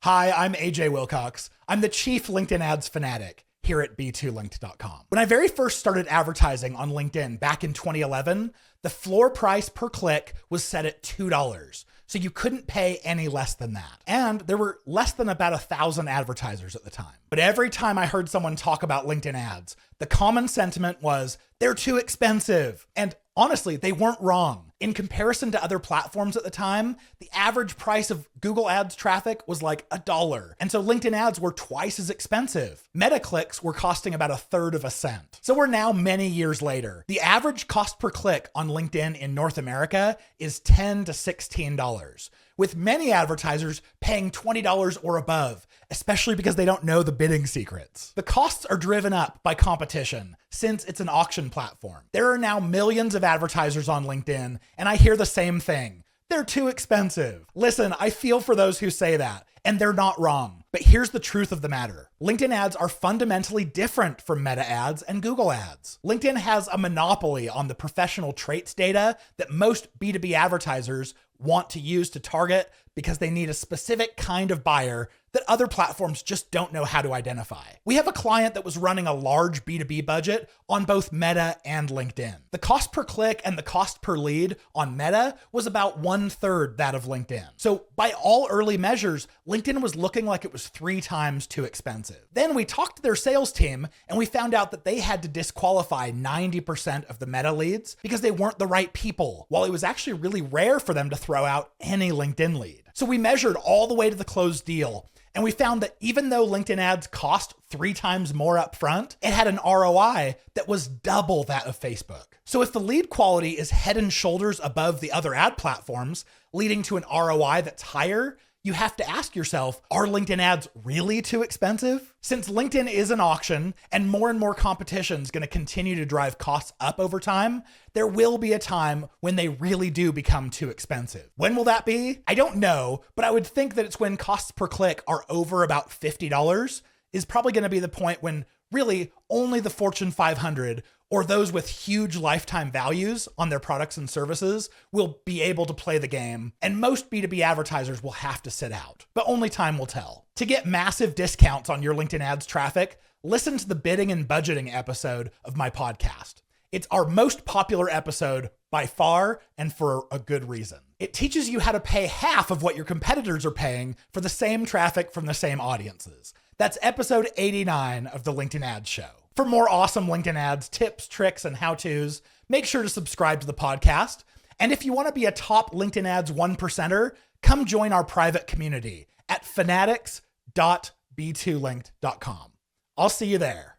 Hi, I'm AJ Wilcox. I'm the chief LinkedIn ads fanatic here at b2linked.com. When I very first started advertising on LinkedIn back in 2011, the floor price per click was set at $2. So you couldn't pay any less than that. And there were less than about 1,000 advertisers at the time. But every time I heard someone talk about LinkedIn ads, the common sentiment was, they're too expensive. And honestly, they weren't wrong. In comparison to other platforms at the time, the average price of Google Ads traffic was like $1. And so LinkedIn ads were twice as expensive. Meta clicks were costing about 1/3 of a cent. So we're now many years later. The average cost per click on LinkedIn in North America is $10 to $16, with many advertisers paying $20 or above, especially because they don't know the bidding secrets. The costs are driven up by competition since it's an auction platform. There are now millions of advertisers on LinkedIn, and I hear the same thing. They're too expensive. Listen, I feel for those who say that, and they're not wrong. But here's the truth of the matter. LinkedIn ads are fundamentally different from Meta ads and Google ads. LinkedIn has a monopoly on the professional traits data that most B2B advertisers want to use to target because they need a specific kind of buyer that other platforms just don't know how to identify. We have a client that was running a large B2B budget on both Meta and LinkedIn. The cost per click and the cost per lead on Meta was about 1/3 that of LinkedIn. So by all early measures, LinkedIn was looking like it was 3 times too expensive. Then we talked to their sales team and we found out that they had to disqualify 90% of the Meta leads because they weren't the right people, while it was actually really rare for them to throw out any LinkedIn lead. So we measured all the way to the closed deal, and we found that even though LinkedIn ads cost 3 times more upfront, it had an ROI that was double that of Facebook. So if the lead quality is head and shoulders above the other ad platforms, leading to an ROI that's higher, you have to ask yourself, are LinkedIn ads really too expensive? Since LinkedIn is an auction and more competition is going to continue to drive costs up over time, there will be a time when they really do become too expensive. When will that be? I don't know, but I would think that it's when costs per click are over about $50 is probably going to be the point when really only the Fortune 500 or those with huge lifetime values on their products and services will be able to play the game, and most B2B advertisers will have to sit out. But only time will tell. To get massive discounts on your LinkedIn ads traffic, listen to the bidding and budgeting episode of my podcast. It's our most popular episode by far, and for a good reason. It teaches you how to pay half of what your competitors are paying for the same traffic from the same audiences. That's episode 89 of the LinkedIn Ads Show. For more awesome LinkedIn ads, tips, tricks, and how-tos, make sure to subscribe to the podcast. And if you want to be a top LinkedIn ads 1%er, come join our private community at fanatics.b2linked.com. I'll see you there.